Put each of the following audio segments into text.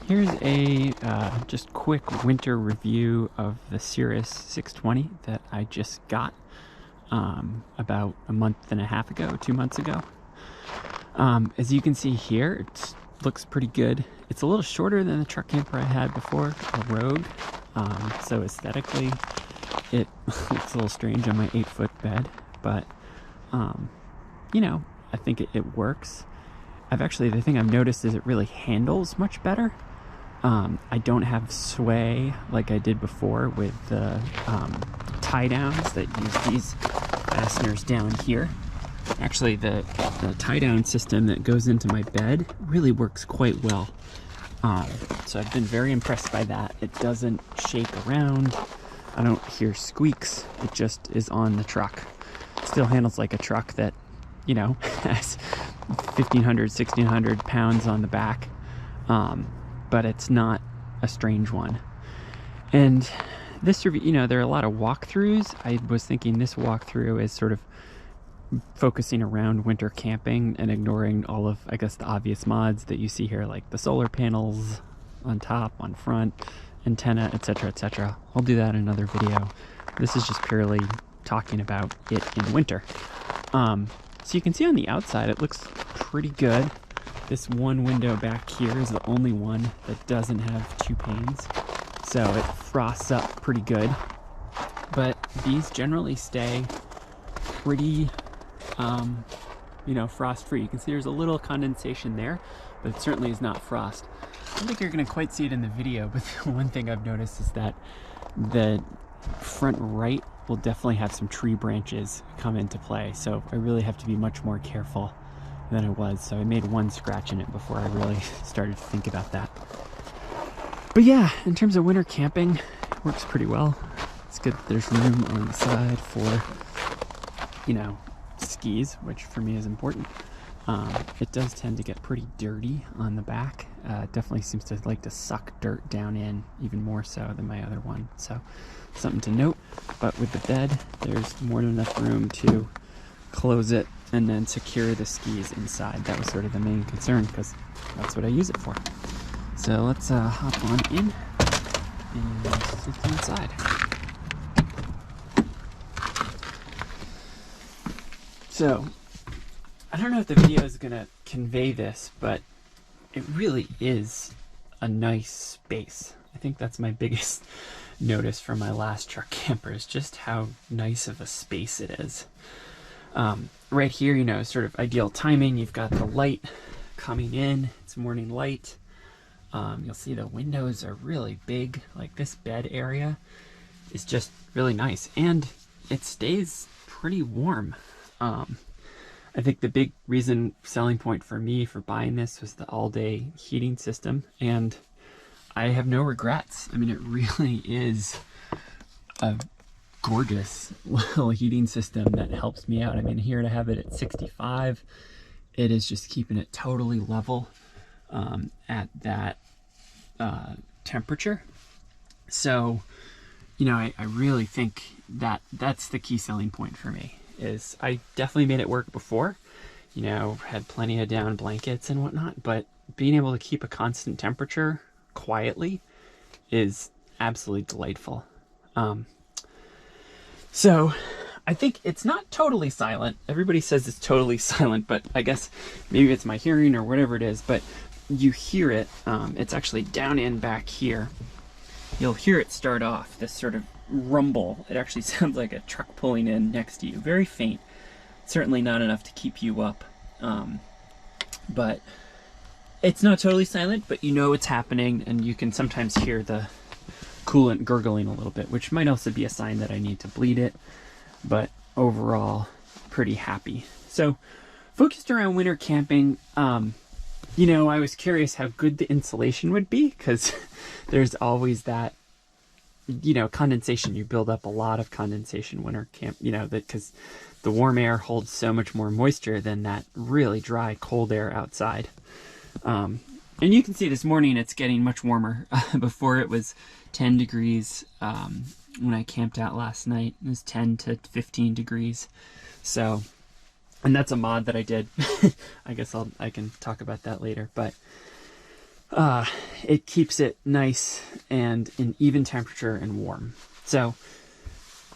Here's a just quick winter review of the Cirrus 620 that I just got about a month and a half ago, 2 months ago. As you can see here, it looks pretty good. It's a little shorter than the truck camper I had before, a Rogue. So aesthetically, it looks a little strange on my 8-foot bed, but you know, I think it works. The thing I've noticed is it really handles much better. I don't have sway like I did before with the tie downs that use these fasteners down here. Actually, the tie down system that goes into my bed really works quite well. So I've been very impressed by that. It doesn't shake around. I don't hear squeaks. It just is on the truck. It still handles like a truck that, you know, has 1,500, 1,600 pounds on the back. But it's not a strange one. And this review, you know, there are a lot of walkthroughs. I was thinking this walkthrough is sort of focusing around winter camping and ignoring all of, I guess, the obvious mods that you see here, like the solar panels on top, on front, antenna, etc., etc. I'll do that in another video. This is just purely talking about it in winter. So you can see on the outside, it looks pretty good. This one window back here is the only one that doesn't have 2 panes, so it frosts up pretty good. But these generally stay pretty, you know, frost-free. You can see there's a little condensation there, but it certainly is not frost. I don't think you're going to quite see it in the video, but the one thing I've noticed is that the front right will definitely have some tree branches come into play, so I really have to be much more careful than I was. So I made one scratch in it before I really started to think about that. But yeah, in terms of winter camping, it works pretty well. It's good that there's room on the side for, you know, skis, which for me is important. It does tend to get pretty dirty on the back. It definitely seems to like to suck dirt down in, even more so than my other one. So something to note. But with the bed, there's more than enough room to close it and then secure the skis inside. That was sort of the main concern because that's what I use it for. So let's hop on in and sit inside. So I don't know if the video is gonna convey this, but it really is a nice space. I think that's my biggest notice from my last truck camper, is just how nice of a space it is. Right here, you know, sort of ideal timing. You've got the light coming in. It's morning light. You'll see the windows are really big. Like this bed area is just really nice, and it stays pretty warm. I think the big selling point for me for buying this was the all-day heating system, and I have no regrets. I mean, it really is a gorgeous little heating system that helps me out. I mean, here to have it at 65, it is just keeping it totally level at that temperature. So, you know, I really think that that's the key selling point for me. Is I definitely made it work before, you know, had plenty of down blankets and whatnot, but being able to keep a constant temperature quietly is absolutely delightful. So I think it's not totally silent. Everybody says it's totally silent, but I guess maybe it's my hearing or whatever it is, but you hear it. It's actually down in back here. You'll hear it start off, this sort of rumble. It actually sounds like a truck pulling in next to you. Very faint. Certainly not enough to keep you up. But it's not totally silent, but you know it's happening, and you can sometimes hear the coolant gurgling a little bit, which might also be a sign that I need to bleed it. But overall, pretty happy. So, focused around winter camping, you know, I was curious how good the insulation would be, because there's always that, you know, condensation. You build up a lot of condensation winter camp, you know, that because the warm air holds so much more moisture than that really dry cold air outside. And you can see this morning it's getting much warmer. Before it was 10 degrees when I camped out last night. It was 10 to 15 degrees. So, and that's a mod that I did. I guess I can talk about that later. But it keeps it nice and in even temperature and warm. So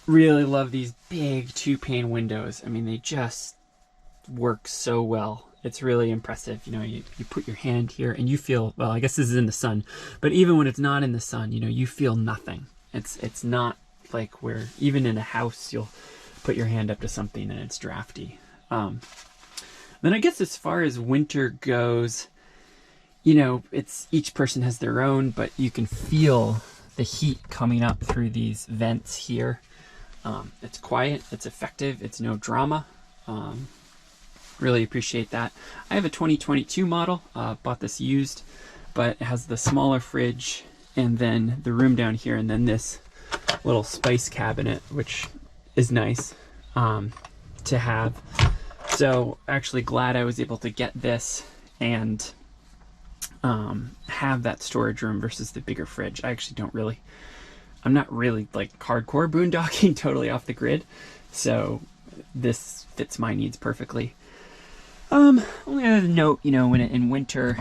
really love these big 2-pane windows. I mean, they just work so well. It's really impressive. You know, you put your hand here and you feel, well, I guess this is in the sun, but even when it's not in the sun, you know, you feel nothing. It's not like where even in a house you'll put your hand up to something and it's drafty. Then I guess as far as winter goes, you know, it's each person has their own, but you can feel the heat coming up through these vents here. It's quiet, it's effective, it's no drama. Really appreciate that. I have a 2022 model, bought this used, but it has the smaller fridge and then the room down here and then this little spice cabinet, which is nice to have. So actually glad I was able to get this and have that storage room versus the bigger fridge. I'm not really like hardcore boondocking totally off the grid, so this fits my needs perfectly. Only other note, you know, when in winter,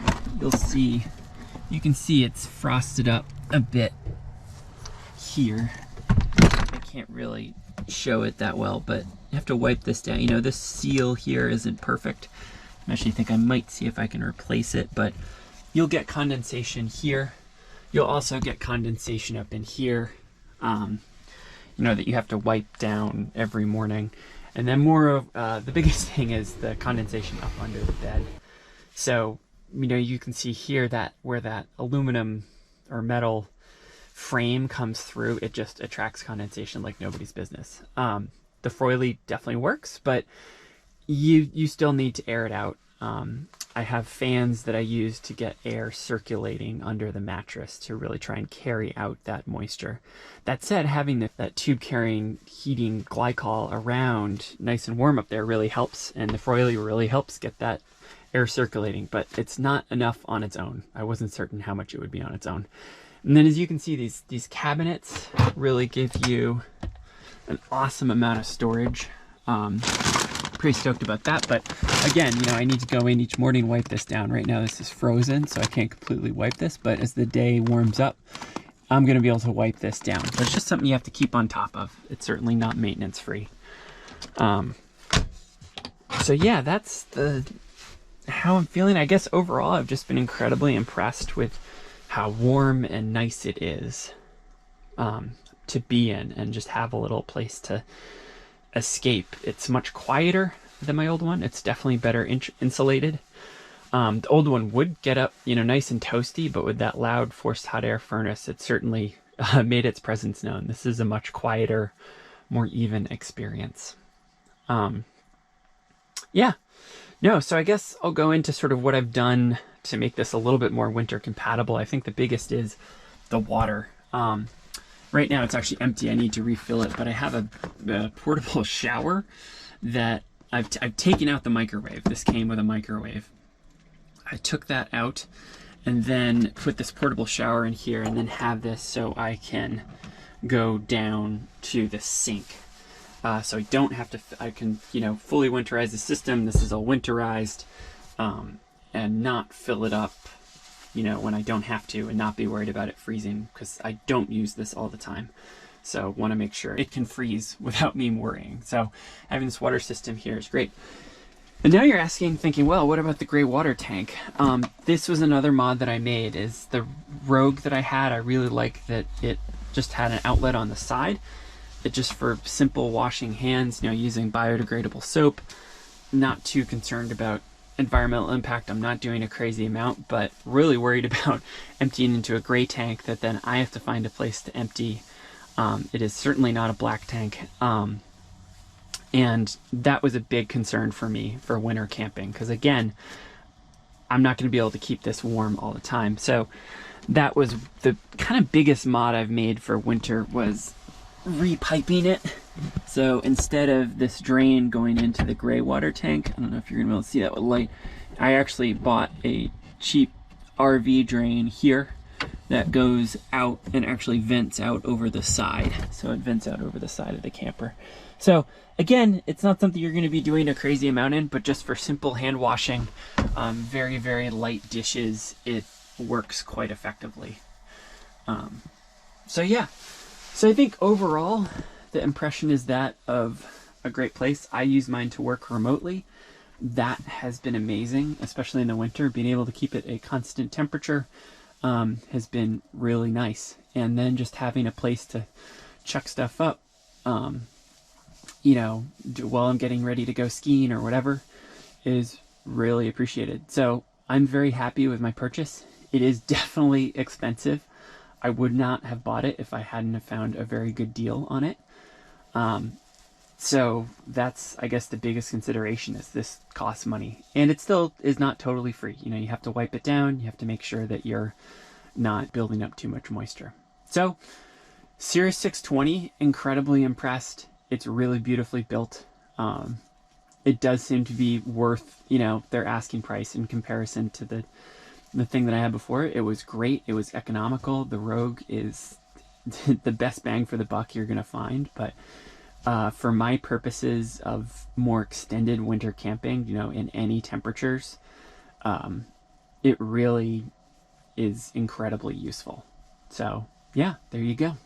you can see it's frosted up a bit here. I can't really show it that well, but you have to wipe this down. You know, this seal here isn't perfect. I actually think I might see if I can replace it, but you'll get condensation here. You'll also get condensation up in here, you know, that you have to wipe down every morning. And then more of the biggest thing is the condensation up under the bed. So, you know, you can see here that where that aluminum or metal frame comes through, it just attracts condensation like nobody's business. The Froily definitely works, but you still need to air it out. I have fans that I use to get air circulating under the mattress to really try and carry out that moisture. That said, having that tube carrying heating glycol around nice and warm up there really helps, and the Froily really helps get that air circulating, but it's not enough on its own. I wasn't certain how much it would be on its own. And then as you can see, these cabinets really give you an awesome amount of storage. Pretty stoked about that, but again, you know, I need to go in each morning and wipe this down. Right now this is frozen, so I can't completely wipe this, but as the day warms up, I'm going to be able to wipe this down. But it's just something you have to keep on top of. It's certainly not maintenance free. So yeah, that's how I'm feeling. I guess overall I've just been incredibly impressed with how warm and nice it is to be in and just have a little place to escape. It's much quieter than my old one. It's definitely better insulated. The old one would get up, you know, nice and toasty, but with that loud forced hot air furnace, it certainly made its presence known. This is a much quieter, more even experience. Yeah, no, so I guess I'll go into sort of what I've done to make this a little bit more winter compatible. I think the biggest is the water. Right now it's actually empty. I need to refill it, but I have a portable shower that I've taken out the microwave. This came with a microwave. I took that out and then put this portable shower in here and then have this so I can go down to the sink. So I don't have to, I can, you know, fully winterize the system. This is all winterized and not fill it up, you know, when I don't have to, and not be worried about it freezing, because I don't use this all the time. So want to make sure it can freeze without me worrying. So having this water system here is great. And now you're thinking, well, what about the gray water tank? This was another mod that I made. Is the Rogue that I had. I really like that it just had an outlet on the side. It just for simple washing hands, you know, using biodegradable soap. Not too concerned about environmental impact. I'm not doing a crazy amount, but really worried about emptying into a gray tank that then I have to find a place to empty. It is certainly not a black tank. And that was a big concern for me for winter camping, because again, I'm not going to be able to keep this warm all the time. So that was the kind of biggest mod I've made for winter, was repiping it. So instead of this drain going into the gray water tank, I don't know if you're gonna be able to see that with light, I actually bought a cheap RV drain here that goes out and actually vents out over the side. So it vents out over the side of the camper. So again, it's not something you're going to be doing a crazy amount in, but just for simple hand washing, very, very light dishes, it works quite effectively. So yeah, so I think overall the impression is that of a great place. I use mine to work remotely. That has been amazing, especially in the winter. Being able to keep it a constant temperature has been really nice. And then just having a place to chuck stuff up, you know, while I'm getting ready to go skiing or whatever, is really appreciated. So I'm very happy with my purchase. It is definitely expensive. I would not have bought it if I hadn't have found a very good deal on it. So that's, I guess, the biggest consideration is this costs money. And it still is not totally free. You know, you have to wipe it down. You have to make sure that you're not building up too much moisture. So Cirrus 620, incredibly impressed. It's really beautifully built. It does seem to be worth, you know, their asking price in comparison to the thing that I had before. It was great. It was economical. The Rogue is the best bang for the buck you're going to find. But for my purposes of more extended winter camping, you know, in any temperatures, it really is incredibly useful. So yeah, there you go.